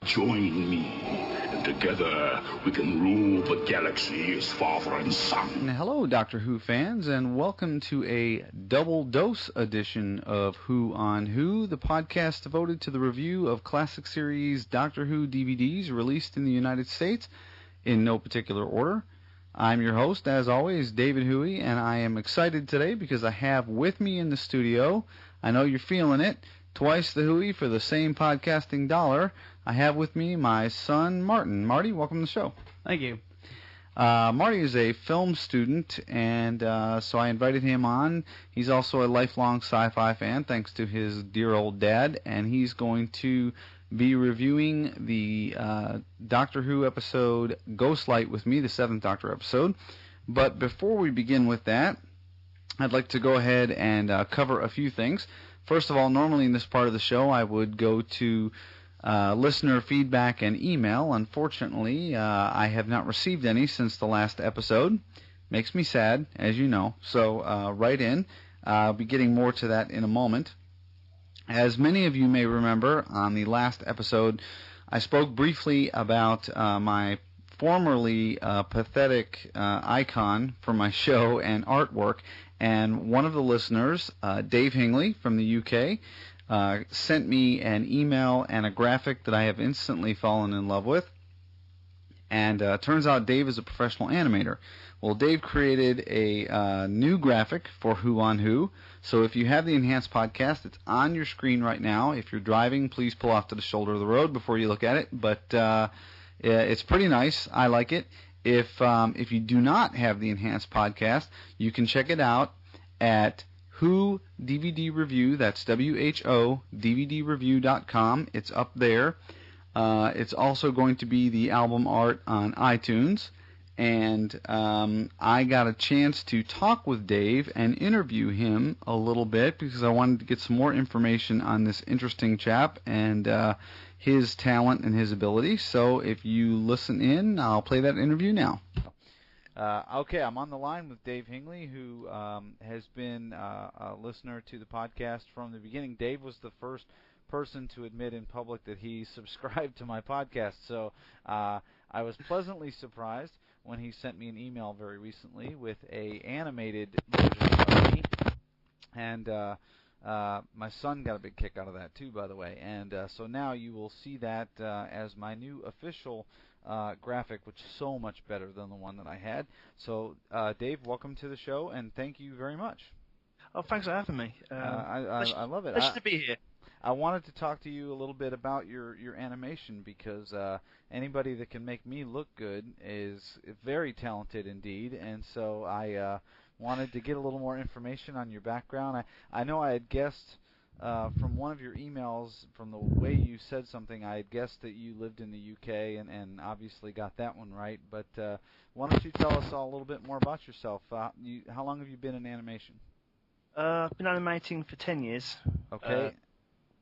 Join me, and together we can rule the galaxy as father and son. Hello, Doctor Who fans, and welcome to a double dose edition of Who on Who, the podcast devoted to the review of classic series Doctor Who DVDs released in the United States in no particular order. I'm your host, as always, David Hooie, and I am excited today because I have with me in the studio, I know you're feeling it, twice the Hooie for the same podcasting dollar. I have with me my son, Martin. Marty, welcome to the show. Thank you. Marty is a film student, and so I invited him on. He's also a lifelong sci-fi fan, thanks to his dear old dad, and he's going to be reviewing the Doctor Who episode Ghostlight with me, the 7th Doctor episode. But before we begin with that, I'd like to go ahead and cover a few things. First of all, normally in this part of the show, I would go to listener feedback and email. Unfortunately, I have not received any since the last episode. Makes me sad, as you know. So write in. I'll be getting more to that in a moment. As many of you may remember, on the last episode, I spoke briefly about my formerly pathetic icon for my show and artwork, and one of the listeners, Dave Hingley from the UK, sent me an email and a graphic that I have instantly fallen in love with. And turns out Dave is a professional animator. Well, Dave created a new graphic for Who on Who. So if you have the enhanced podcast, it's on your screen right now. If you're driving, please pull off to the shoulder of the road before you look at it. But it's pretty nice. I like it. If you do not have the enhanced podcast, you can check it out at Who DVD Review. That's WHO DVDreview.com. It's up there. It's also going to be the album art on iTunes. And I got a chance to talk with Dave and interview him a little bit because I wanted to get some more information on this interesting chap and his talent and his ability. So if you listen in, I'll play that interview now. Okay, I'm on the line with Dave Hingley, who has been a listener to the podcast from the beginning. Dave was the first person to admit in public that he subscribed to my podcast. So I was pleasantly surprised when he sent me an email very recently with a animated version of me. And my son got a big kick out of that too, by the way. And so now you will see that as my new official graphic, which is so much better than the one that I had. So Dave, welcome to the show, and thank you very much. Oh, thanks for having me. I love it. Pleasure to be here. I wanted to talk to you a little bit about your animation because anybody that can make me look good is very talented indeed, and so I wanted to get a little more information on your background. I know I had guessed from one of your emails, from the way you said something, I had guessed that you lived in the UK and obviously got that one right, but why don't you tell us all a little bit more about yourself? How long have you been in animation? I've been animating for 10 years. Okay.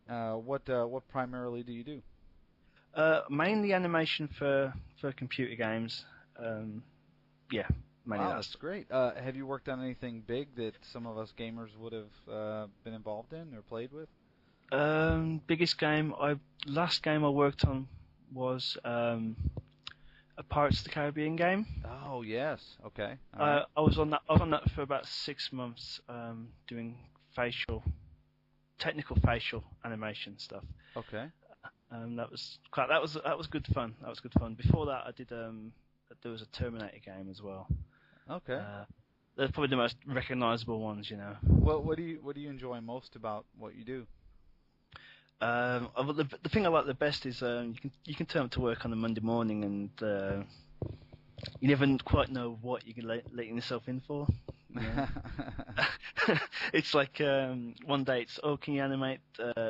What primarily do you do? Mainly animation for computer games. Yeah, mainly Wow, that's great. Have you worked on anything big that some of us gamers would have been involved in or played with? Biggest game last game I worked on was a Pirates of the Caribbean game. Oh yes, okay. Right. I was on that for about 6 months, doing technical facial animation stuff. Okay. That was good fun. That was good fun. Before that, I did there was a Terminator game as well. Okay. They're probably the most recognizable ones, you know. Well, what do you enjoy most about what you do? The thing I like the best is you can turn up to work on a Monday morning and you never quite know what you're letting yourself in for. Yeah. It's like one day it's, can you animate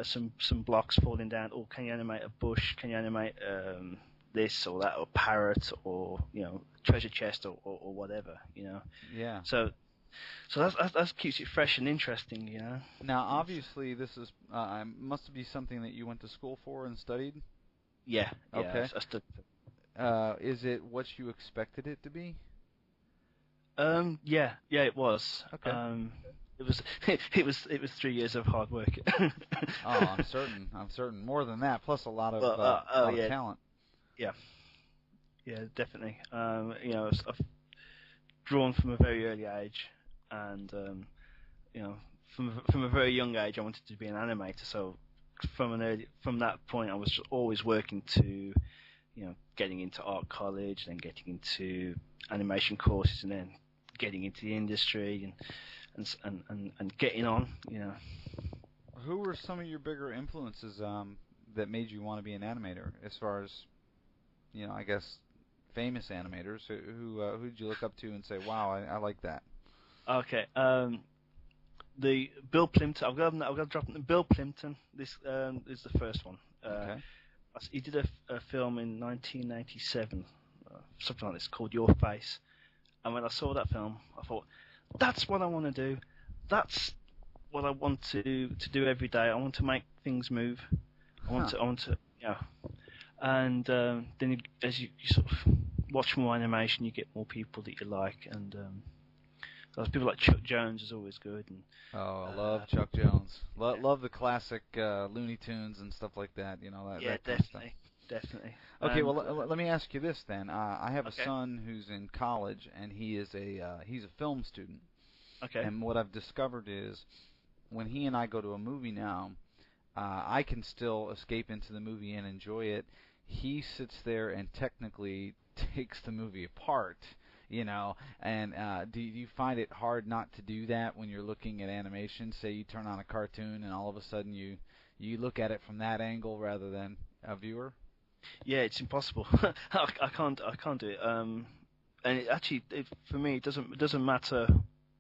some blocks falling down, or can you animate a bush, can you animate this or that, or parrot, or treasure chest, or whatever, Yeah. So that keeps it fresh and interesting, Now, obviously, this is must be something that you went to school for and studied. Yeah. Okay. I studied. Is it what you expected it to be? Yeah, it was. Okay. It was 3 years of hard work. Oh, I'm certain. I'm certain. More than that, plus a lot of yeah, talent. yeah, definitely. I've drawn from a very early age, and from a very young age, I wanted to be an animator. So from that point, I was always working to, getting into art college, then getting into animation courses, and then getting into the industry and getting on. Who were some of your bigger influences that made you want to be an animator? As far as I guess famous animators. Who did you look up to and say, "Wow, I like that"? Okay. The Bill Plimpton. I've got to drop it. Bill Plimpton. This is the first one. Okay. He did a film in 1997, something like this, called Your Face. And when I saw that film, I thought, that's what I want to do. That's what I want to do every day. I want to make things move. I want to, And then as you sort of watch more animation, you get more people that you like, and people like Chuck Jones is always good. And I love Chuck Jones. Love the classic Looney Tunes and stuff like that. That kind of stuff. Definitely. Okay, well, let me ask you this then. I have a Okay. son who's in college, and he's a film student. Okay. And what I've discovered is, when he and I go to a movie now, I can still escape into the movie and enjoy it. He sits there and technically takes the movie apart. And do you find it hard not to do that when you're looking at animation? Say you turn on a cartoon and all of a sudden you look at it from that angle rather than a viewer? Yeah, it's impossible. I can't do it. And for me, it doesn't matter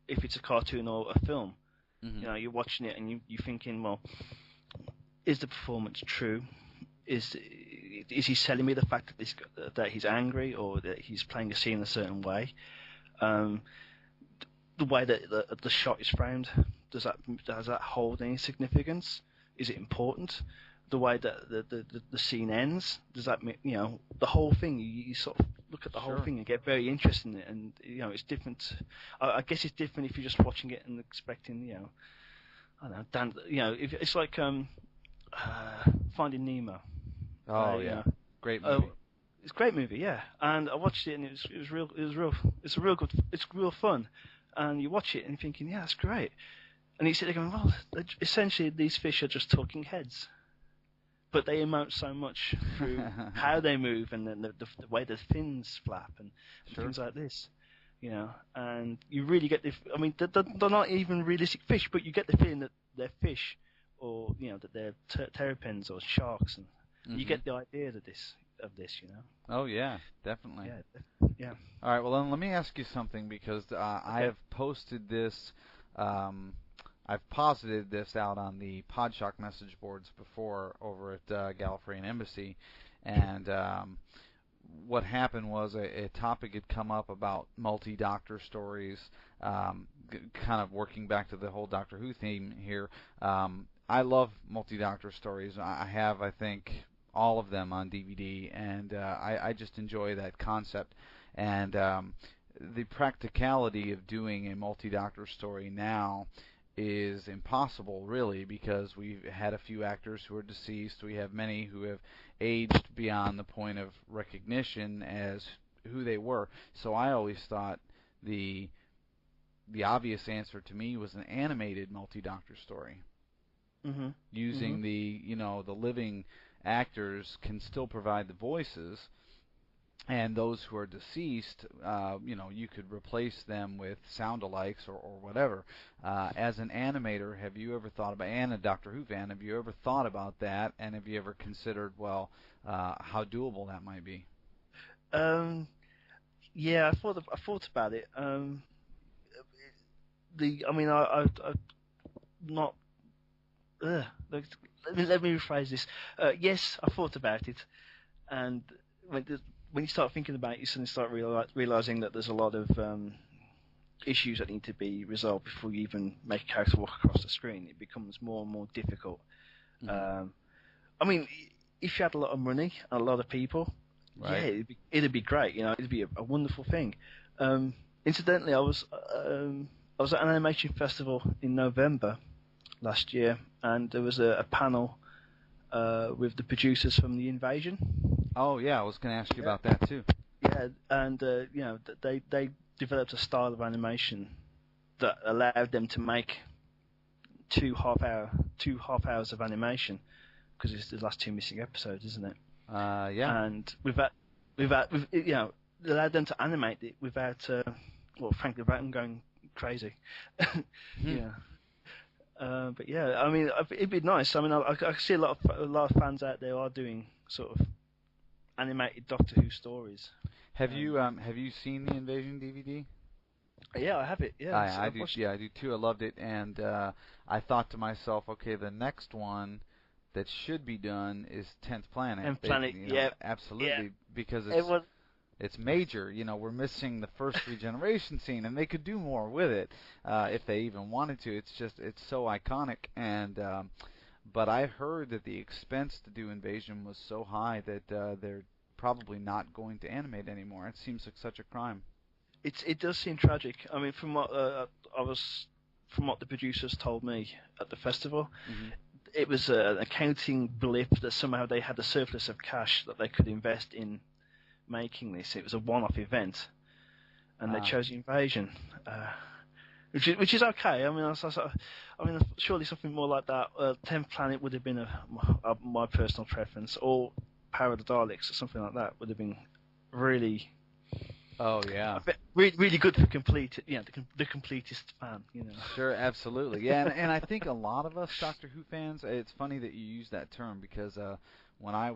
if it's a cartoon or a film. Mm-hmm. You're watching it and you're thinking, well, is the performance true? Is he selling me the fact that he's angry, or that he's playing a scene a certain way? The way that the shot is framed, does that hold any significance? Is it important? The way that the scene ends, does that mean, the whole thing? You sort of look at the whole thing and get very interested in it, and it's different. I guess it's different if you're just watching it and expecting, I don't know, if it's like Finding Nemo. Oh yeah, great movie. It's a great movie, yeah. And I watched it, and it's real fun. And you watch it and you're thinking, yeah, that's great. And you sit there going, well, essentially these fish are just talking heads, but they emote so much through how they move and the way the fins flap and things like this. And you really get they're not even realistic fish, but you get the feeling that they're fish, or that they're terrapins or sharks, and you get the idea of this. Oh yeah, definitely. Yeah. All right, well then let me ask you something, because I have posted this. I've posited this out on the Podshock message boards before over at Gallifreyan Embassy, and what happened was a topic had come up about multi-Doctor stories, kind of working back to the whole Doctor Who theme here. I love multi-Doctor stories. I have, I think, all of them on DVD, and I just enjoy that concept. And the practicality of doing a multi-Doctor story now is impossible, really, because we've had a few actors who are deceased. We have many who have aged beyond the point of recognition as who they were. So I always thought the obvious answer to me was an animated multi-Doctor story. Mm-hmm. Using the living actors can still provide the voices, and those who are deceased, you could replace them with sound-alikes or whatever. As an animator, have you ever thought about, and a Doctor Who fan, have you ever thought about that, and have you ever considered, how doable that might be? Yeah, I thought about it. I'm not. Let me rephrase this. Yes, I thought about it, and when you start thinking about it, you suddenly start realizing that there's a lot of issues that need to be resolved before you even make a character walk across the screen. It becomes more and more difficult. Mm-hmm. If you had a lot of money and a lot of people, right, it'd be great. It'd be a wonderful thing. Incidentally, I was I was at an animation festival in November last year, and there was a panel with the producers from The Invasion. Oh yeah, I was going to ask you about that too. Yeah, and they developed a style of animation that allowed them to make two half hours of animation, because it's the last two missing episodes, isn't it? Yeah. And without it allowed them to animate it without frankly, without them going crazy. Yeah. But yeah, I mean, it'd be nice. I mean, I see a lot of fans out there are doing sort of animated Doctor Who stories. Have you seen the Invasion DVD? Yeah, I have it. Yeah, I do. Yeah, I do too. I loved it, and I thought to myself, okay, the next one that should be done is 10th Planet. 10th Planet, yeah, absolutely, yeah. because Everyone, it's major. We're missing the first regeneration scene, and they could do more with it if they even wanted to. It's so iconic, and but I heard that the expense to do Invasion was so high that they're probably not going to animate anymore. It seems like such a crime. It does seem tragic. I mean, from what the producers told me at the festival, it was an accounting blip that somehow they had a surplus of cash that they could invest in making this. It was a one-off event, and they chose Invasion, which is okay. I mean, surely something more like that. 10th Planet would have been my personal preference, or Power of the Daleks, or something like that would have been really. Oh yeah, really good for the completist fan, Sure, absolutely, yeah, and I think a lot of us Doctor Who fans. It's funny that you use that term because when I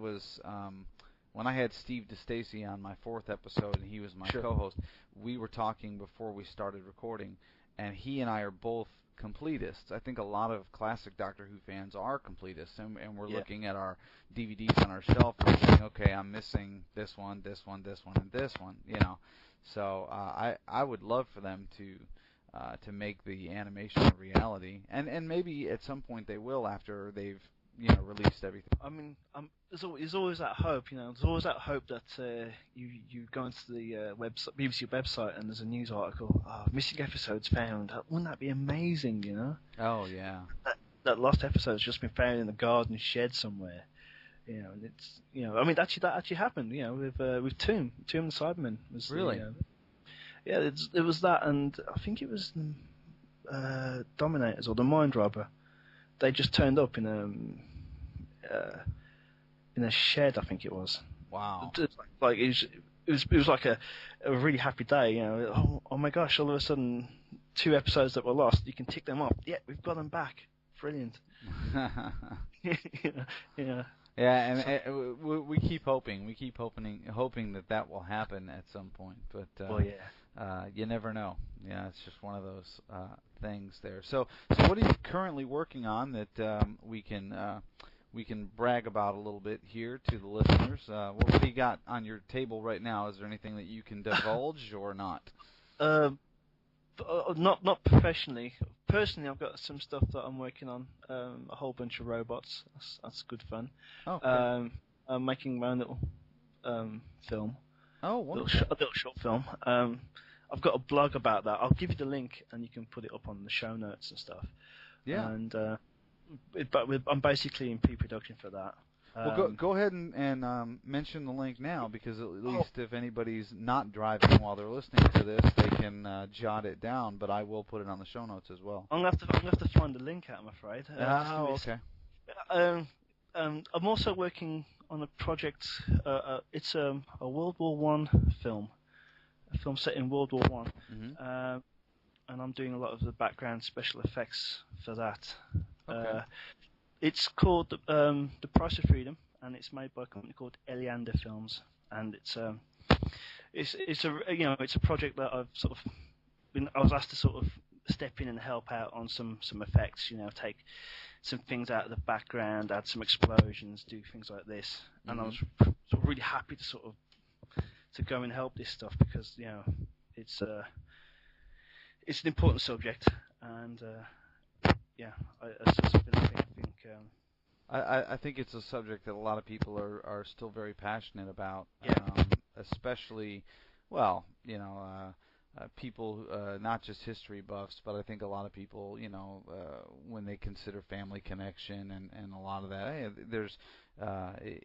had Steve DeStacy on my 4th episode and he was my co-host, we were talking before we started recording, and he and I are both completists. I think a lot of classic Doctor Who fans are completists, and we're looking at our DVDs on our shelf and saying, okay, I'm missing this one, this one, this one, and this one, So I would love for them to make the animation a reality, and maybe at some point they will after they've released everything. I mean, there's always that hope, There's always that hope that you go into the BBC website and there's a news article, missing episodes found. Wouldn't that be amazing, Oh yeah. That lost episode's just been found in the garden shed somewhere. And it's I mean, that actually happened. With Tomb the Cyberman was really. It was that, and I think it was Dominators or the Mind Robber. They just turned up in a shed, I think it was. Wow. Like it was like a really happy day. Oh my gosh! All of a sudden, 2 episodes that were lost. You can tick them off. Yeah, we've got them back. Brilliant. Yeah. Yeah, and we keep hoping. We keep hoping that will happen at some point. But you never know. Yeah, it's just one of those things there. So what are you currently working on that we can brag about a little bit here to the listeners? What do you got on your table right now? Is there anything that you can divulge or not? Not professionally. Personally, I've got some stuff that I'm working on. A whole bunch of robots. That's good fun. Okay. I'm making my own little film. Oh, wonderful. A little short film. I've got a blog about that. I'll give you the link, and you can put it up on the show notes and stuff. Yeah. And I'm basically in pre-production for that. Well, go ahead and mention the link now, because at least if anybody's not driving while they're listening to this, they can jot it down. But I will put it on the show notes as well. I'm gonna have to find the link out, I'm afraid. Okay. I'm also working on a project. It's a World War One film, a film set in World War One, and I'm doing a lot of the background special effects for that. Okay. It's called The Price of Freedom, and it's made by a company called Eliander Films, and it's a project that I've sort of I was asked to sort of step in and help out on some effects, take some things out of the background, add some explosions, do things like this, and I was sort of really happy to sort of to go and help this stuff, because it's an important subject, and I think it's a subject that a lot of people are still very passionate about, especially, people, not just history buffs, but I think a lot of people, when they consider family connection and a lot of that,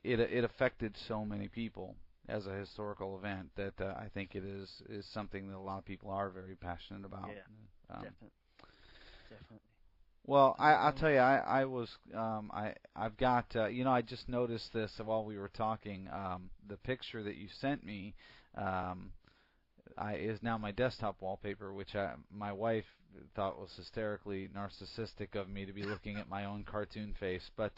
it affected so many people as a historical event that I think it is something that a lot of people are very passionate about. Yeah, definitely. Well, I'll tell you, I've got, I just noticed this while we were talking. The picture that you sent me is now my desktop wallpaper, which my wife thought was hysterically narcissistic of me to be looking at my own cartoon face. But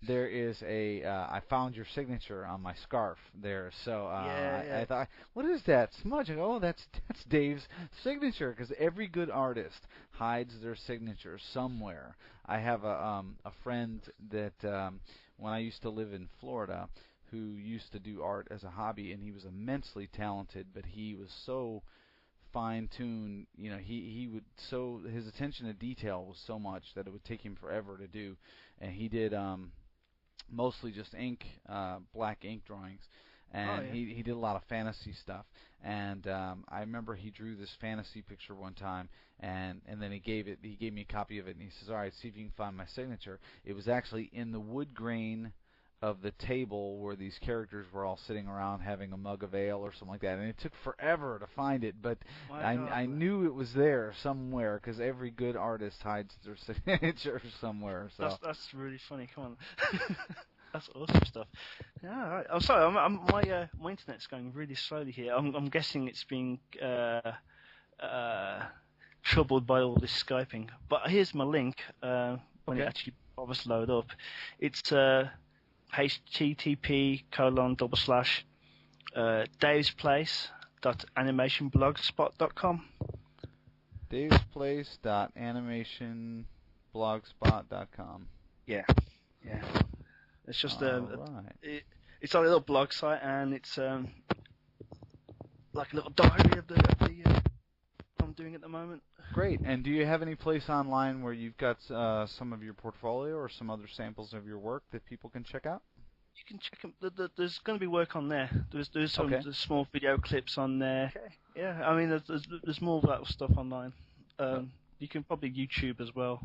there is I found your signature on my scarf there. So I thought, what is that smudge? Oh, that's Dave's signature, because every good artist hides their signature somewhere. I have a friend that when I used to live in Florida, who used to do art as a hobby, and he was immensely talented, but he was so fine-tuned, his attention to detail was so much that it would take him forever to do, and he did mostly just black ink drawings, and he did a lot of fantasy stuff, and I remember he drew this fantasy picture one time, and then he gave me a copy of it, and he says, all right, see if you can find my signature. It was actually in the wood grain of the table where these characters were all sitting around having a mug of ale or something like that, and it took forever to find it, but I knew it was there somewhere, because every good artist hides their signature somewhere. So that's really funny. Come on. That's awesome stuff. Yeah, all right. I'm sorry, my internet's going really slowly here. I'm guessing it's being troubled by all this Skyping. But here's my link. When it actually bothers to load up, it's http://davesplace.animationblogspot.com. davesplace.animationblogspot.com. Yeah. It's just it's a little blog site, and it's like a little diary of the I'm doing at the moment. Great. And do you have any place online where you've got some of your portfolio or some other samples of your work that people can check out? You can check them. There's going to be work on there. There's some there's small video clips on there. Okay. Yeah, I mean there's more of that stuff online. You can probably YouTube as well.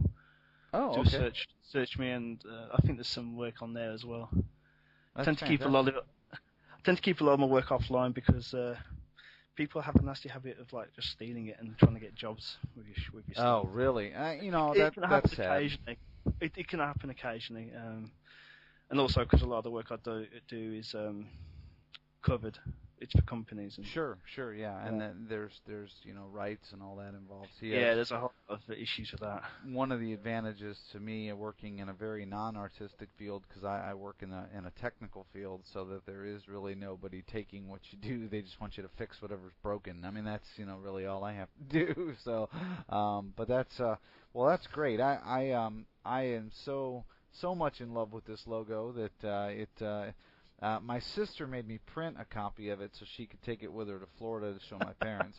Oh, do a search me, and I think there's some work on there as well. I tend to keep a lot of my work offline, because people have a nasty habit of just stealing it and trying to get jobs with your stuff. Oh, really? That's sad. Occasionally. It can happen occasionally, and also because a lot of the work I do is covered. It's for companies. And Sure, yeah. And then there's rights and all that involved. So there's a whole lot of issues with that. One of the advantages to me working in a very non-artistic field, because I work in a technical field, so that there is really nobody taking what you do. They just want you to fix whatever's broken. I mean, that's really all I have to do. So, but that's that's great. I am so much in love with this logo that my sister made me print a copy of it so she could take it with her to Florida to show my parents,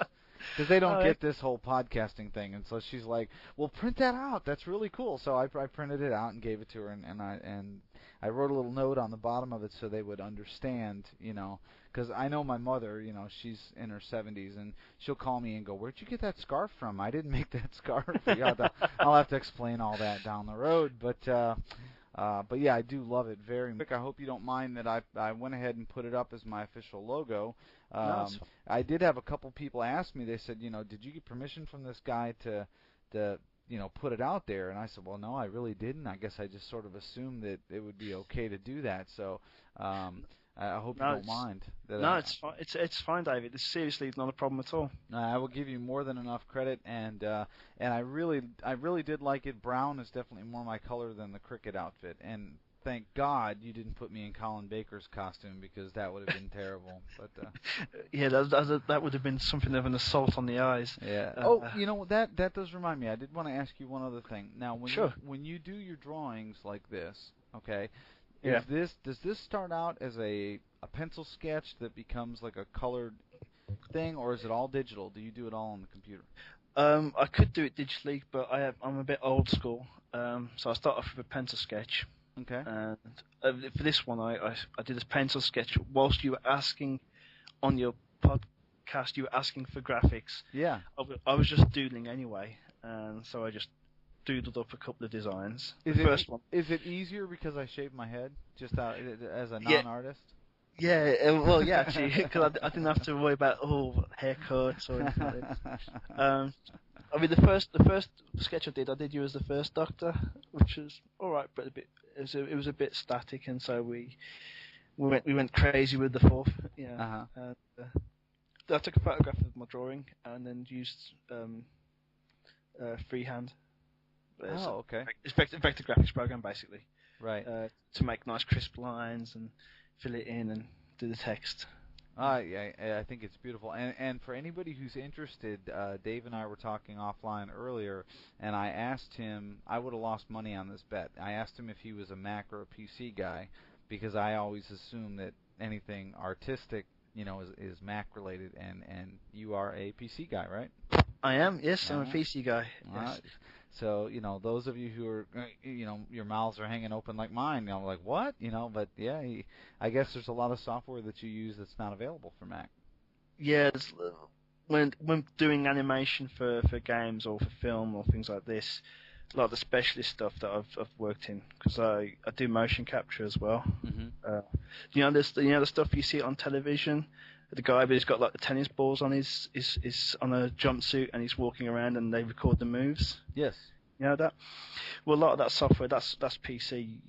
because they don't get this whole podcasting thing, and so she's like, "Well, print that out. That's really cool." So I printed it out and gave it to her, and I wrote a little note on the bottom of it so they would understand, because I know my mother, she's in her 70s, and she'll call me and go, "Where'd you get that scarf from? I didn't make that scarf." I'll have to explain all that down the road, but yeah, I do love it very much. I hope you don't mind that I went ahead and put it up as my official logo. I did have a couple people ask me. They said, did you get permission from this guy to put it out there? And I said, well, no, I really didn't. I guess I just sort of assumed that it would be okay to do that. So I hope you don't mind. It's fine. It's fine, David. This seriously is not a problem at all. I will give you more than enough credit, and I really did like it. Brown is definitely more my color than the cricket outfit, and thank God you didn't put me in Colin Baker's costume, because that would have been terrible. But that would have been something of an assault on the eyes. Yeah. That does remind me. I did want to ask you one other thing. Now, when you do your drawings like this, okay. Yeah. Does this start out as a pencil sketch that becomes like a colored thing, or is it all digital? Do you do it all on the computer? I could do it digitally, but I'm a bit old school, so I start off with a pencil sketch. Okay. And for this one, I did a pencil sketch whilst you were asking on your cast, you were asking for graphics. Yeah. I was just doodling anyway, and so I just doodled up a couple of designs. The first one. Is it easier because I shaved my head just as a non-artist? Yeah, well, yeah, actually, because I didn't have to worry about haircuts or anything like this. I mean, the first sketch I did you as the first Doctor, which was all right, but it was a bit static, and so we went crazy with the fourth. Yeah. I took a photograph of my drawing and then used freehand. Okay. It's vector graphics program basically. Right. To make nice crisp lines and fill it in and do the text. Yeah, I think it's beautiful. And for anybody who's interested, Dave and I were talking offline earlier, and I asked him, I would have lost money on this bet. I asked him if he was a Mac or a PC guy, because I always assume that anything artistic, is Mac related, and you are a PC guy, right? I am, yes, I'm a PC guy. Yes. So, those of you who are, your mouths are hanging open like mine, like, what? But yeah, I guess there's a lot of software that you use that's not available for Mac. Yeah, when doing animation for games or for film or things like this, a lot of the specialist stuff that I've worked in, because I do motion capture as well. Mm-hmm. The stuff you see on television. The guy, but he's got like the tennis balls on his on a jumpsuit, and he's walking around, and they record the moves. Yes. You know that? Well, a lot of that software, that's PC.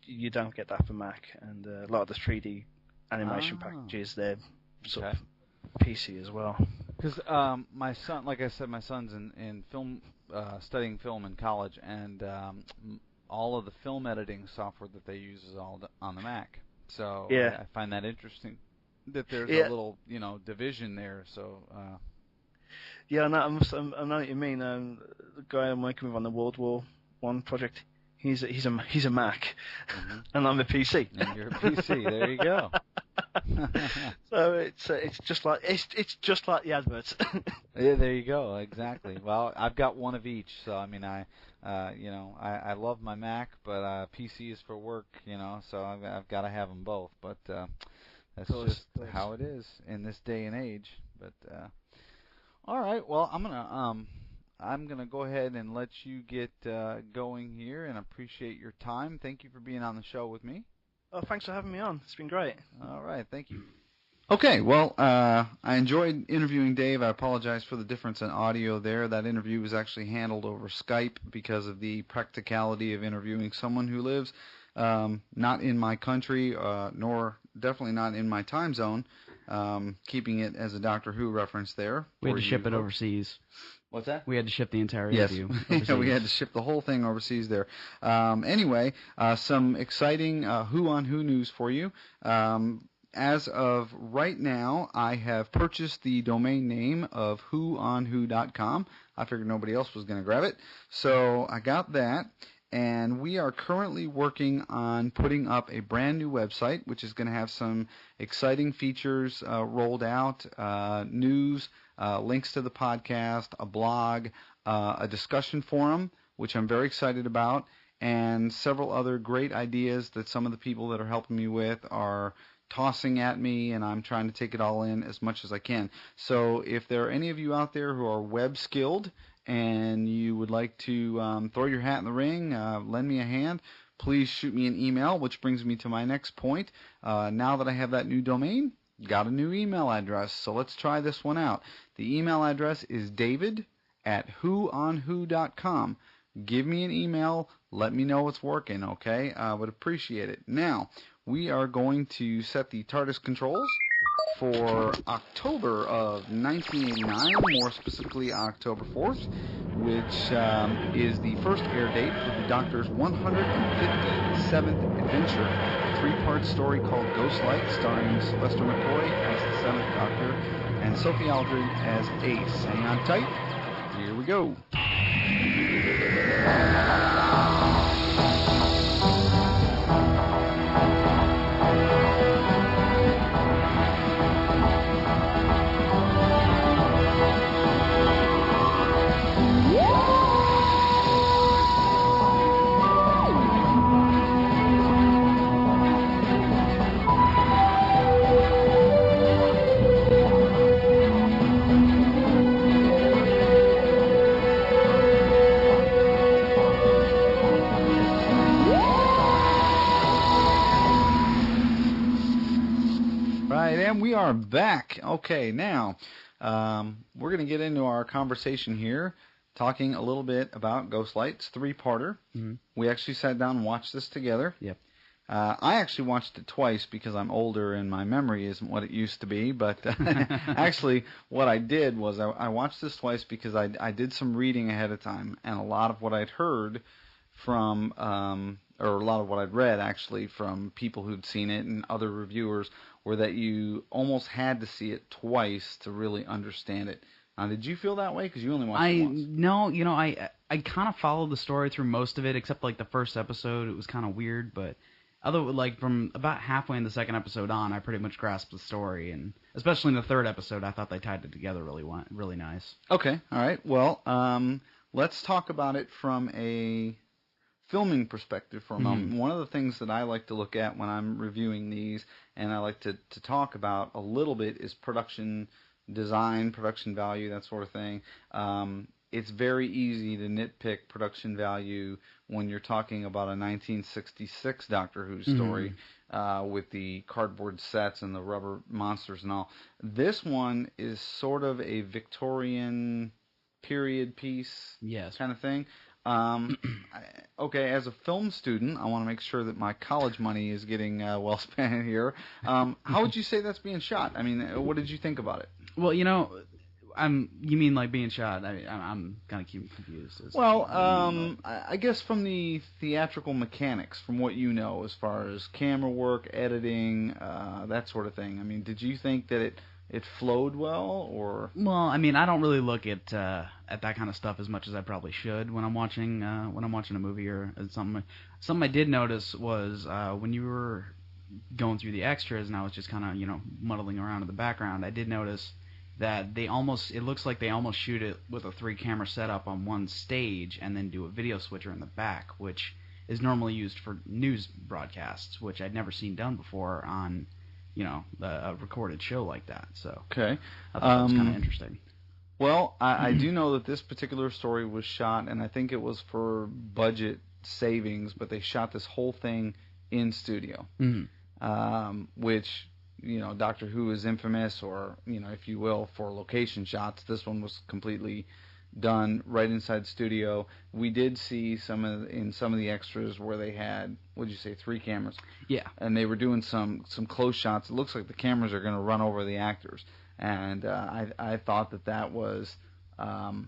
You don't get that for Mac, and a lot of the 3D animation packages, they're sort of PC as well. Because my son, like I said, my son's in film, studying film in college, and all of the film editing software that they use is all on the Mac. So yeah. I find that interesting. That there's a little, division there. So. Yeah, I know what you mean. The guy I'm working with on the World War I project, he's a Mac, mm-hmm. and I'm a PC. And you're a PC. There you go. So it's just like the adverts. Yeah, there you go. Exactly. Well, I've got one of each. So I mean, I love my Mac, but PC is for work. So I've got to have them both. But. That's just how it is in this day and age. But all right, well, I'm gonna go ahead and let you get going here, and appreciate your time. Thank you for being on the show with me. Oh, thanks for having me on. It's been great. All right, thank you. Okay, well, I enjoyed interviewing Dave. I apologize for the difference in audio there. That interview was actually handled over Skype because of the practicality of interviewing someone who lives not in my country, nor definitely not in my time zone, keeping it as a Doctor Who reference there. We had to ship it overseas. What's that? We had to ship the entire interview overseas. Yeah, we had to ship the whole thing overseas there. Anyway, some exciting Who on Who news for you. As of right now, I have purchased the domain name of whoonwho.com. I figured nobody else was going to grab it, so I got that. And we are currently working on putting up a brand new website, which is going to have some exciting features rolled out, news, links to the podcast, a blog, a discussion forum, which I'm very excited about, and several other great ideas that some of the people that are helping me with are tossing at me, and I'm trying to take it all in as much as I can. So if there are any of you out there who are web skilled and you would like to throw your hat in the ring, lend me a hand, please shoot me an email, which brings me to my next point. Now that I have that new domain, got a new email address, so let's try this one out. The email address is david@whoonwho.com. Give me an email. Let me know it's working, okay? I would appreciate it. Now, we are going to set the TARDIS controls for October of 1989, more specifically October 4th, which is the first air date for the Doctor's 157th adventure, a three-part story called Ghostlight, starring Sylvester McCoy as the 7th Doctor and Sophie Aldred as Ace. Hang on tight. Here we go. Right, and we are back. Okay, now we're going to get into our conversation here, talking a little bit about Ghostlight. It's a three-parter. Mm-hmm. We actually sat down and watched this together. Yep. I actually watched it twice because I'm older and my memory isn't what it used to be. But actually, what I did was I watched this twice because I did some reading ahead of time, and a lot of what I'd heard from, or a lot of what I'd read actually from people who'd seen it and other reviewers, were that you almost had to see it twice to really understand it. Did you feel that way? Because you only watched it once. No, I kind of followed the story through most of it, except like the first episode. It was kind of weird, but from about halfway in the second episode on, I pretty much grasped the story, and especially in the third episode, I thought they tied it together really nice. Okay, all right. Well, let's talk about it from a filming perspective for a moment. One of the things that I like to look at when I'm reviewing these, and I like to talk about a little bit, is production design, production value, that sort of thing. It's very easy to nitpick production value when you're talking about a 1966 Doctor Who story with the cardboard sets and the rubber monsters and all. This one is sort of a Victorian period piece kind of thing. Okay, as a film student, I want to make sure that my college money is getting well spent here. How would you say that's being shot? I mean, what did you think about it? Well, you mean like being shot? I'm kind of confused. Well, I guess from the theatrical mechanics, from what you know, as far as camera work, editing, that sort of thing. I mean, did you think that it flowed well, or? Well, I mean, I don't really look at that kind of stuff as much as I probably should when I'm watching a movie or something. Something I did notice was when you were going through the extras, and I was just kind of muddling around in the background. I did notice that it looks like they almost shoot it with a 3-camera setup on one stage and then do a video switcher in the back, which is normally used for news broadcasts, which I'd never seen done before on, a recorded show like that. So okay, I thought that was kind of interesting. Well, I do know that this particular story was shot, and I think it was for budget savings, but they shot this whole thing in studio, which, Doctor Who is infamous, or, if you will, for location shots. This one was completely done right inside studio. We did see in some of the extras where they had, what did you say, 3 cameras? Yeah. And they were doing some close shots. It looks like the cameras are going to run over the actors. And I thought that was, it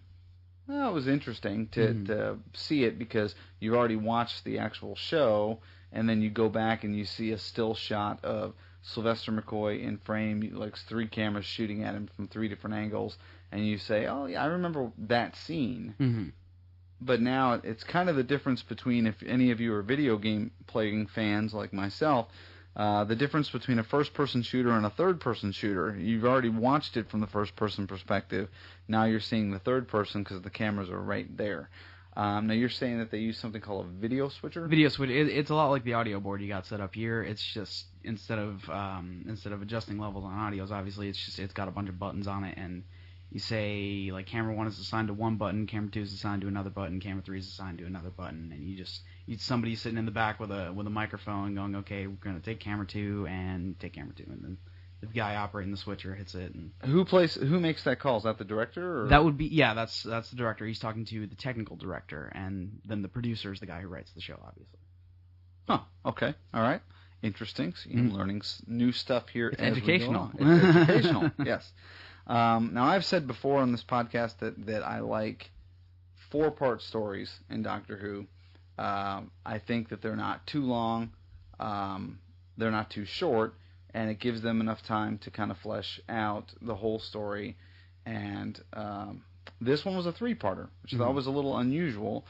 was interesting to see it, because you already watched the actual show, and then you go back and you see a still shot of Sylvester McCoy in frame, like 3 cameras shooting at him from 3 different angles, and you say, oh, yeah, I remember that scene. But now it's kind of the difference between, if any of you are video game playing fans like myself, the difference between a first-person shooter and a third-person shooter. You've already watched it from the first-person perspective. Now you're seeing the third-person because the cameras are right there. Now you're saying that they use something called a video switcher? Video switcher. It's a lot like the audio board you got set up here. It's just instead of adjusting levels on audios, obviously it's got a bunch of buttons on it, and you say like camera 1 is assigned to one button, camera 2 is assigned to another button, camera 3 is assigned to another button, and you somebody sitting in the back with a microphone going, okay, we're going to take camera 2 and take camera 2, and then the guy operating the switcher hits it. And who makes that call? Is that the director? Or? That would be, yeah, that's the director. He's talking to the technical director, and then the producer is the guy who writes the show, obviously. Huh. Okay. All right. Interesting. So you're learning new stuff here. It's educational. It's educational. Yes. Now I've said before on this podcast that I like 4-part stories in Doctor Who. I think that they're not too long, they're not too short, and it gives them enough time to kind of flesh out the whole story. And this one was a 3-parter, which I thought was a little unusual.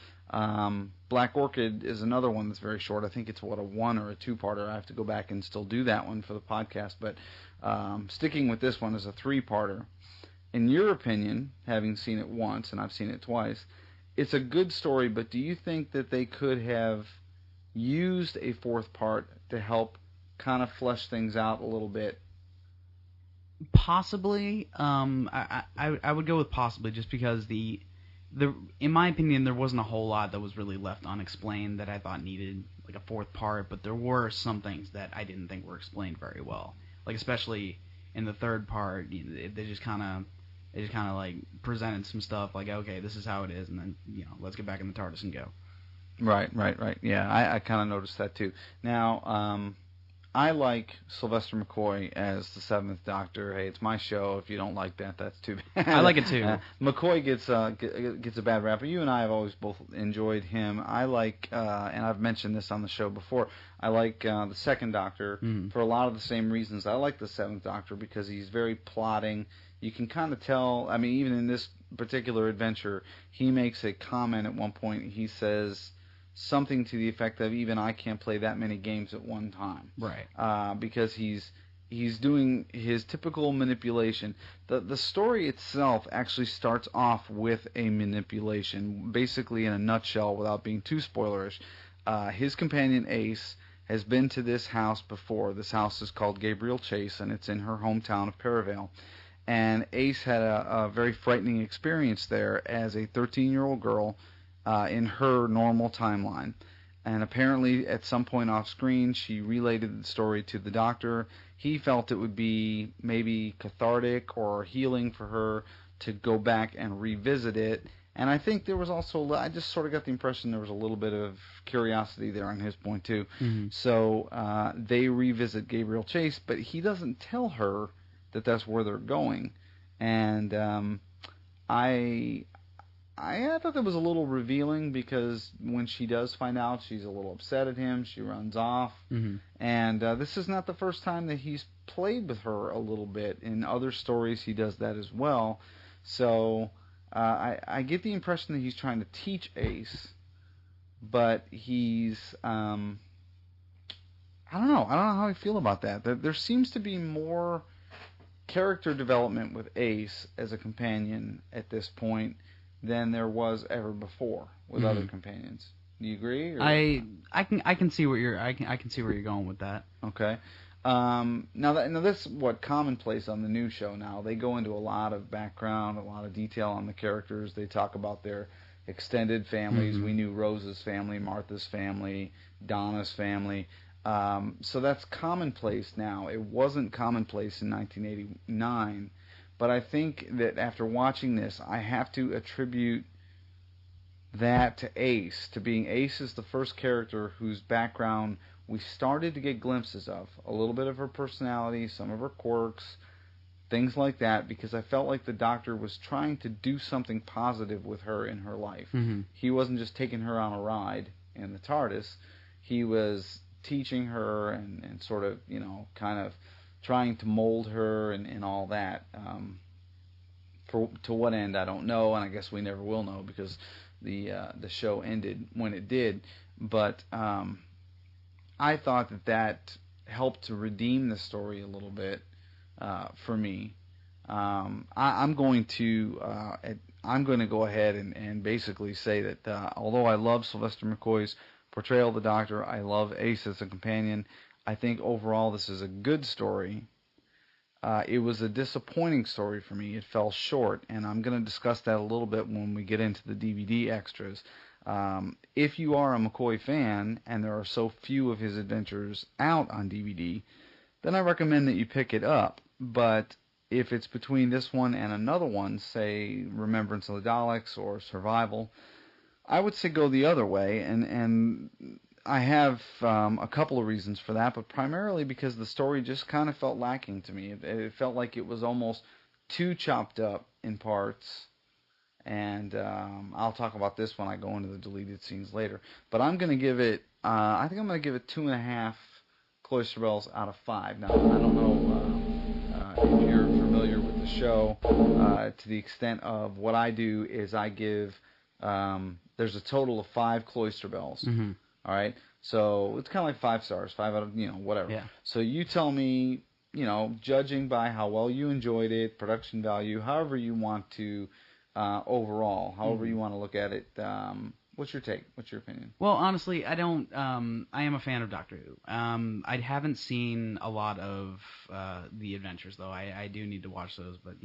Black Orchid is another one that's very short. I think it's a 1 or a 2-parter. I have to go back and still do that one for the podcast. But sticking with this one as a 3-parter, in your opinion, having seen it once, and I've seen it twice, it's a good story, but do you think that they could have used a 4th part to help kind of flesh things out a little bit? Possibly. I would go with possibly, just because in my opinion, there wasn't a whole lot that was really left unexplained that I thought needed like a 4th part, but there were some things that I didn't think were explained very well. like especially in the third part, they just kind of like presented some stuff like, okay, this is how it is, and then let's get back in the TARDIS and go. Right. Yeah, I kind of noticed that too. Now, I like Sylvester McCoy as the Seventh Doctor. Hey, it's my show. If you don't like that, that's too bad. I like it too. McCoy gets a bad rap, but you and I have always both enjoyed him. I like, and I've mentioned this on the show before, I like the Second Doctor for a lot of the same reasons. I like the Seventh Doctor because he's very plotting. You can kind of tell, I mean, even in this particular adventure, he makes a comment at one point. He says something to the effect of, even I can't play that many games at one time. Right. Because he's doing his typical manipulation. The story itself actually starts off with a manipulation, basically in a nutshell, without being too spoilerish. His companion Ace has been to this house before. This house is called Gabriel Chase, and it's in her hometown of Perivale. And Ace had a very frightening experience there as a 13-year-old girl in her normal timeline. And apparently at some point off screen she related the story to the Doctor. He felt it would be maybe cathartic or healing for her to go back and revisit it. And I think there was also, I just sort of got the impression there was a little bit of curiosity there on his point too. So they revisit Gabriel Chase, but he doesn't tell her that that's where they're going. And I thought that was a little revealing, because when she does find out, she's a little upset at him. She runs off. And this is not the first time that he's played with her a little bit. In other stories, he does that as well. So I get the impression that he's trying to teach Ace, but he's... I don't know how I feel about that. There seems to be more character development with Ace as a companion at this point than there was ever before with other companions. Do you agree? Or? I can see where you're going with that. Okay. Now this is what commonplace on the new show now. They go into a lot of background, a lot of detail on the characters. They talk about their extended families. We knew Rose's family, Martha's family, Donna's family. So that's commonplace now. It wasn't commonplace in 1989. But I think that after watching this, I have to attribute that to Ace, to being Ace is the first character whose background we started to get glimpses of. A little bit of her personality, some of her quirks, things like that, because I felt like the Doctor was trying to do something positive with her in her life. He wasn't just taking her on a ride in the TARDIS. He was teaching her and sort of, kind of trying to mold her and all that. To what end, I don't know, and I guess we never will know, because the show ended when it did. But I thought that helped to redeem the story a little bit for me. I'm going to go ahead and basically say that although I love Sylvester McCoy's portrayal of the Doctor, I love Ace as a companion. I think overall this is a good story. It was a disappointing story for me. It fell short, and I'm going to discuss that a little bit when we get into the DVD extras. If you are a McCoy fan, and there are so few of his adventures out on DVD, then I recommend that you pick it up. But if it's between this one and another one, say Remembrance of the Daleks or Survival, I would say go the other way, and I have a couple of reasons for that, but primarily because the story just kind of felt lacking to me. It felt like it was almost too chopped up in parts, and I'll talk about this when I go into the deleted scenes later. But I'm going to give it, I think I'm going to give it 2.5 cloister bells out of 5. Now, I don't know if you're familiar with the show, to the extent of what I do is I give, there's a total of 5 cloister bells. All right, so it's kind of like 5 stars, 5 out of, whatever. Yeah. So you tell me, judging by how well you enjoyed it, production value, however you want to, overall, however you want to look at it, what's your take? What's your opinion? Well, honestly, I don't. I am a fan of Doctor Who. I haven't seen a lot of the adventures, though. I do need to watch those, but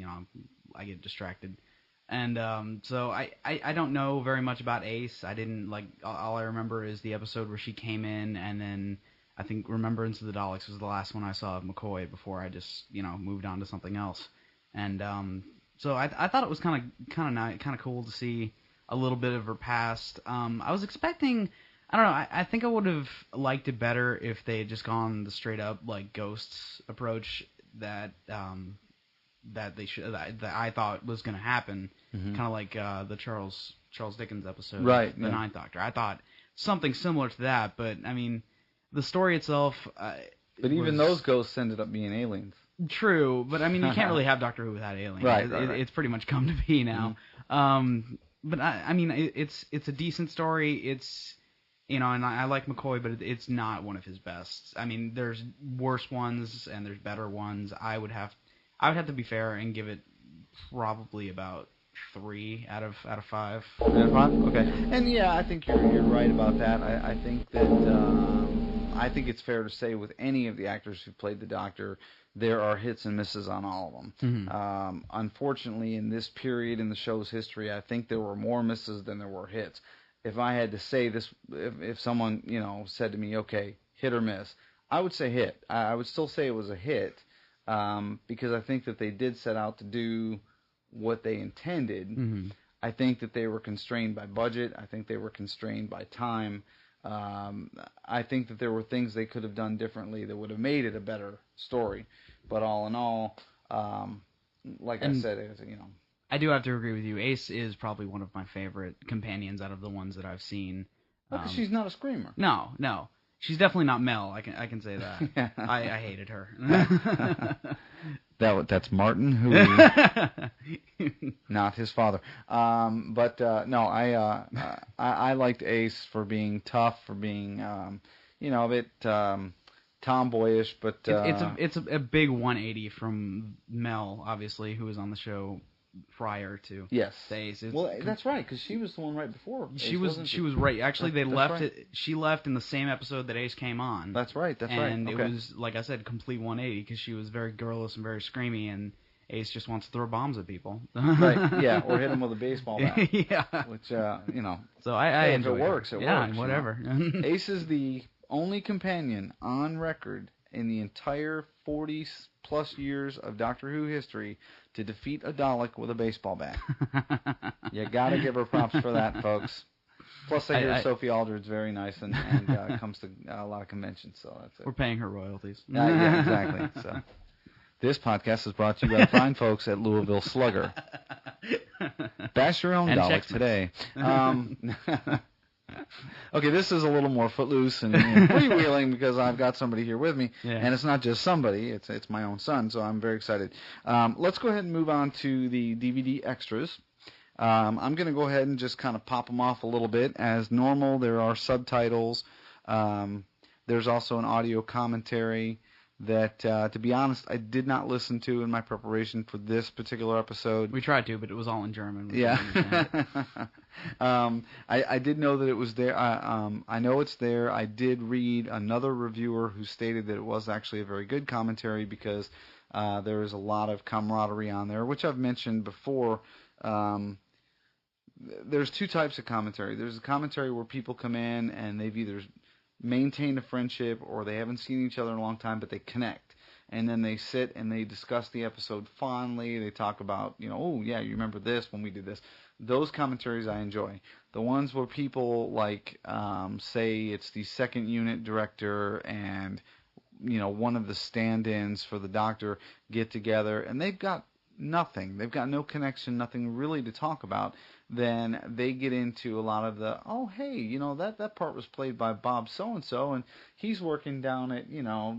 I get distracted. And so I don't know very much about Ace. I didn't all I remember is the episode where she came in and then I think Remembrance of the Daleks was the last one I saw of McCoy before I just moved on to something else. And so I thought it was kind of cool to see a little bit of her past. I was expecting, I don't know, I think I would have liked it better if they had just gone the straight up like Ghosts approach that I thought was going to happen, kind of like the Charles Dickens episode, right? The Ninth Doctor. I thought something similar to that, but I mean, the story itself. But even those ghosts ended up being aliens. True, but I mean, you can't really have Doctor Who without aliens. Right. It's pretty much come to be now. But I mean, it's a decent story. It's and I like McCoy, but it's not one of his best. I mean, there's worse ones and there's better ones. I would have to be fair and give it probably about 3 out of 5. 3 out of 5? Okay. And yeah, I think you're right about that. I think that I think it's fair to say with any of the actors who played the Doctor, there are hits and misses on all of them. Unfortunately, in this period in the show's history, I think there were more misses than there were hits. If I had to say this, if someone said to me, okay, hit or miss, I would say hit. I would still say it was a hit because I think that they did set out to do what they intended. I think that they were constrained by budget. I think they were constrained by time. I think that there were things they could have done differently that would have made it a better story. But all in all, like I said, I do have to agree with you. Ace is probably one of my favorite companions out of the ones that I've seen. Because she's not a screamer. No. She's definitely not Mel. I can say that. I hated her. That's Martin, who not his father. No, I liked Ace for being tough, for being a bit tomboyish, but it's a big 180 from Mel, obviously, who was on the show prior to Ace. Well, that's right, because she was the one right before. She was right. Actually, they left right. She left in the same episode that Ace came on. That's right. And it was, like I said, complete 180 because she was very girlish and very screamy, and Ace just wants to throw bombs at people. Right. Yeah, or hit them with a baseball bat. Yeah. Which So I if it works, it works. Yeah, whatever. Ace is the only companion on record in the entire 40-plus years of Doctor Who history to defeat a Dalek with a baseball bat. You got to give her props for that, folks. Plus, I hear Sophie Aldred's very nice and comes to a lot of conventions, so that's it. We're paying her royalties. Yeah, exactly. So, this podcast is brought to you by the fine folks at Louisville Slugger. Bash your own Dalek today. Okay, this is a little more footloose and freewheeling because I've got somebody here with me, and it's not just somebody, it's my own son, so I'm very excited. Let's go ahead and move on to the DVD extras. I'm going to go ahead and just kind of pop them off a little bit. As normal, there are subtitles. There's also an audio commentary that, to be honest, I did not listen to in my preparation for this particular episode. We tried to, but it was all in German. I did know that it was there. I know it's there. I did read another reviewer who stated that it was actually a very good commentary because there is a lot of camaraderie on there, which I've mentioned before. There's 2 types of commentary. There's a commentary where people come in and they've either maintained a friendship or they haven't seen each other in a long time, but they connect. And then they sit and they discuss the episode fondly. They talk about, oh, yeah, you remember this when we did this. Those commentaries I enjoy. The ones where people, like, say it's the second unit director and, one of the stand-ins for the Doctor get together, and they've got nothing. They've got no connection, nothing really to talk about. Then they get into a lot of the, oh, hey, that part was played by Bob so-and-so, and he's working down at,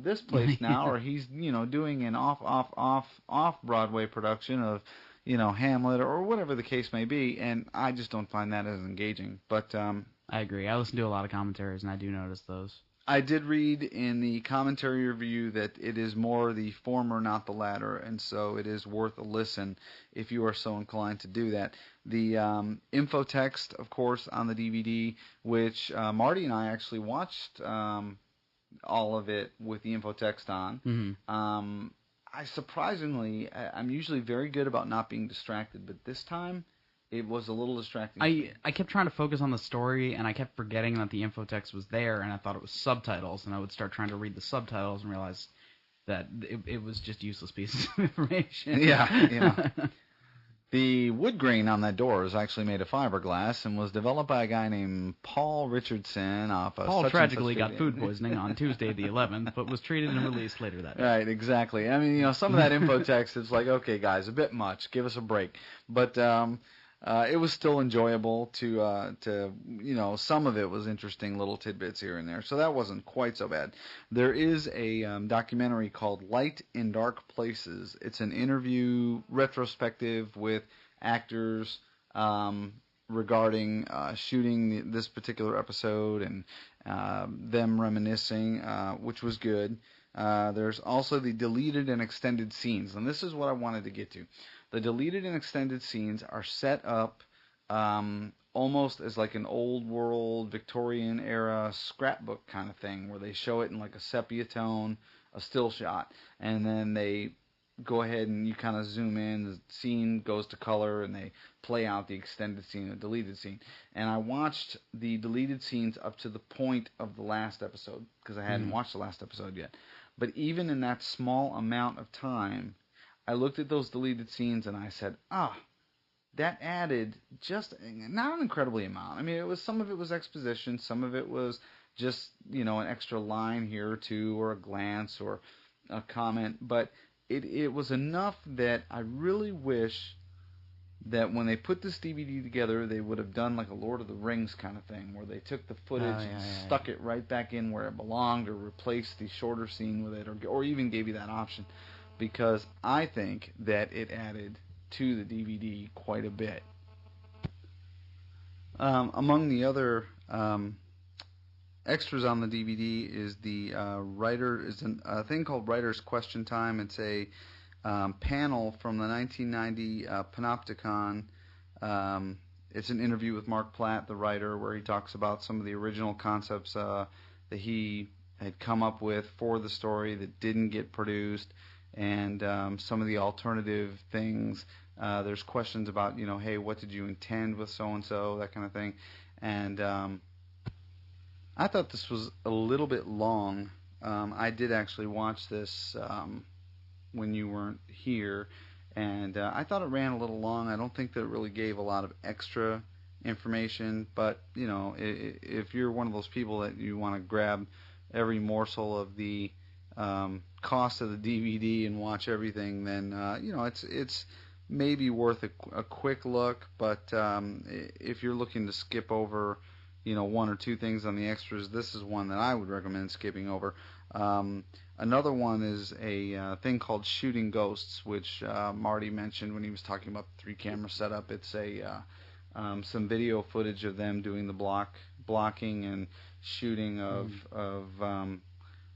this place now, or he's, doing an off-Broadway production of, Hamlet, or whatever the case may be, and I just don't find that as engaging. But I agree. I listen to a lot of commentaries, and I do notice those. I did read in the commentary review that it is more the former, not the latter, and so it is worth a listen if you are so inclined to do that. The info text, of course, on the DVD, which Marty and I actually watched all of it with the info text on. I'm usually very good about not being distracted, but this time It was a little distracting. I kept trying to focus on the story, and I kept forgetting that the info text was there, and I thought it was subtitles, and I would start trying to read the subtitles and realize that it was just useless pieces of information. Yeah. The wood grain on that door is actually made of fiberglass and was developed by a guy named Paul Richardson off of Paul tragically got food poisoning on Tuesday the 11th, but was treated and released later that day. Right, exactly. I mean, some of that info text, it's like, okay, guys, a bit much. Give us a break. But it was still enjoyable to some of it was interesting little tidbits here and there. So that wasn't quite so bad. There is a documentary called Light in Dark Places. It's an interview retrospective with actors regarding shooting this particular episode and them reminiscing, which was good. There's also the deleted and extended scenes, and this is what I wanted to get to. The deleted and extended scenes are set up almost as like an old world Victorian era scrapbook kind of thing, where they show it in like a sepia tone, a still shot, and then they go ahead and you kind of zoom in, the scene goes to color, and they play out the extended scene, the deleted scene. And I watched the deleted scenes up to the point of the last episode, because I hadn't watched the last episode yet. But even in that small amount of time, I looked at those deleted scenes and I said, that added just not an incredibly amount. I mean, some of it was exposition, some of it was just, an extra line here or two, or a glance or a comment, but it was enough that I really wish that when they put this DVD together, they would have done like a Lord of the Rings kind of thing, where they took the footage and stuck it right back in where it belonged, or replaced the shorter scene with it, or even gave you that option. Because I think that it added to the DVD quite a bit. Among the other extras on the DVD is the a thing called Writer's Question Time. It's a panel from the 1990 Panopticon. It's an interview with Mark Platt, the writer, where he talks about some of the original concepts that he had come up with for the story that didn't get produced, and some of the alternative things. There's questions about, hey, what did you intend with so-and-so, that kind of thing. And I thought this was a little bit long. I did actually watch this when you weren't here, and I thought it ran a little long. I don't think that it really gave a lot of extra information, but, if you're one of those people that you want to grab every morsel of the cost of the DVD and watch everything, then it's maybe worth a quick look. But if you're looking to skip over one or two things on the extras, this is one that I would recommend skipping over. Another one is a thing called Shooting Ghosts, which Marty mentioned when he was talking about the 3-camera setup. It's some video footage of them doing the blocking and shooting of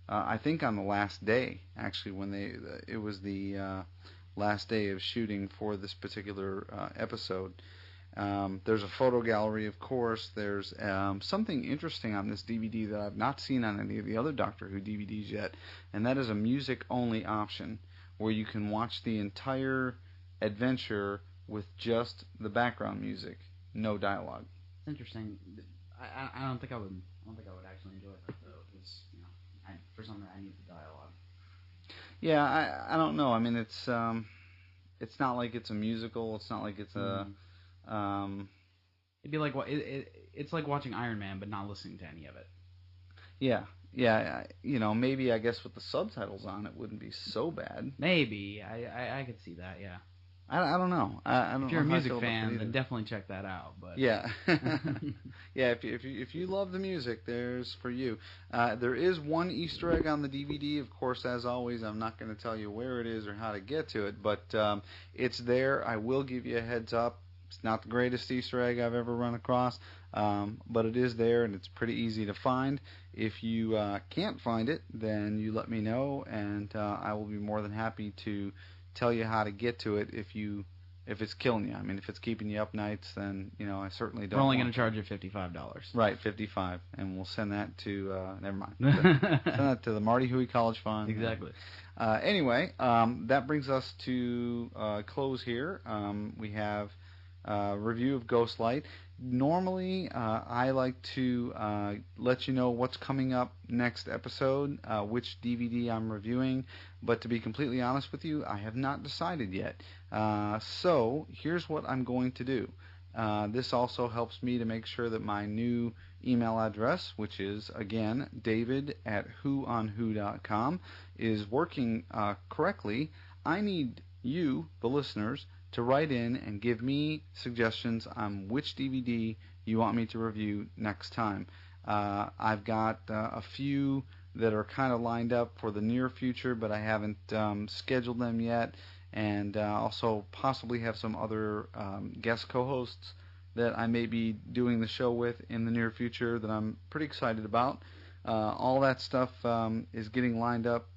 I think on the last day, actually, when it was the last day of shooting for this particular episode. There's a photo gallery, of course. There's something interesting on this DVD that I've not seen on any of the other Doctor Who DVDs yet, and that is a music-only option where you can watch the entire adventure with just the background music, no dialogue. It's interesting. I don't think I would actually enjoy that, though, because for something I need the dialogue. Yeah, I don't know. I mean, it's not like it's a musical. It's not like it's a it'd be like it's like watching Iron Man but not listening to any of it. Yeah. Maybe I guess with the subtitles on, it wouldn't be so bad. Maybe I could see that. Yeah. I don't know. I don't if you're know a music fan, then definitely check that out. But yeah, yeah. If you love the music, there's for you. There is one Easter egg on the DVD. Of course, as always, I'm not going to tell you where it is or how to get to it, but it's there. I will give you a heads up. It's not the greatest Easter egg I've ever run across, but it is there, and it's pretty easy to find. If you can't find it, then you let me know, and I will be more than happy to tell you how to get to it if it's killing you. I mean, if it's keeping you up nights, then I certainly don't. We're only going to charge you $55. Right, $55, and we'll send that to never mind. Send that to the Marty Hooie College Fund. Exactly. Anyway, that brings us to close here. We have review of Ghostlight. Normally, I like to let you know what's coming up next episode, which DVD I'm reviewing, but to be completely honest with you, I have not decided yet. So here's what I'm going to do. This also helps me to make sure that my new email address, which is, again, david@whoonwho.com, is working correctly. I need you, the listeners, to write in and give me suggestions on which DVD you want me to review next time. I've got a few that are kind of lined up for the near future, but I haven't scheduled them yet, and also possibly have some other guest co-hosts that I may be doing the show with in the near future that I'm pretty excited about. All that stuff is getting lined up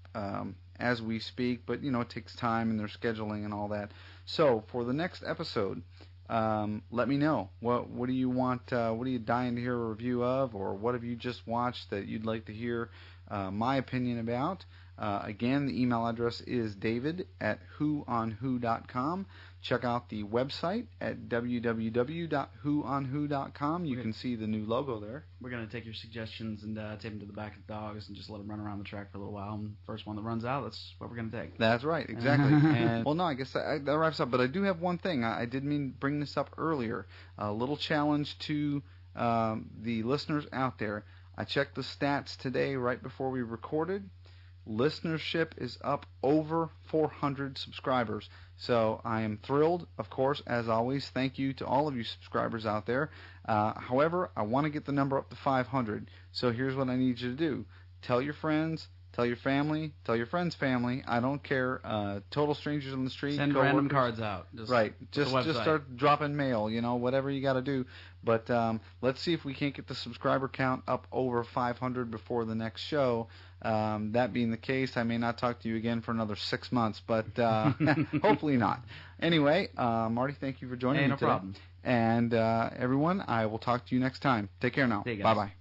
as we speak, but it takes time and their scheduling and all that. So for the next episode, let me know what do you want, what are you dying to hear a review of, or what have you just watched that you'd like to hear my opinion about. Again, the email address is david@whoonwho.com. Check out the website at www.whoonwho.com. You can see the new logo there. We're going to take your suggestions and tape them to the back of the dogs and just let them run around the track for a little while. And first one that runs out, that's what we're going to take. That's right, exactly. And well, no, I guess that wraps up. But I do have one thing. I did mean to bring this up earlier. A little challenge to the listeners out there. I checked the stats today right before we recorded. Listenership is up over 400 subscribers. So I am thrilled, of course, as always. Thank you to all of you subscribers out there. However, I want to get the number up to 500. So here's what I need you to do. Tell your friends, tell your family, tell your friend's family. I don't care. Total strangers on the street. Send random cards out. Just start dropping mail, whatever you got to do. But let's see if we can't get the subscriber count up over 500 before the next show. That being the case, I may not talk to you again for another 6 months, but hopefully not. Anyway, Marty, thank you for joining me no today. problem. And everyone, I will talk to you next time. Take care now. Bye-bye.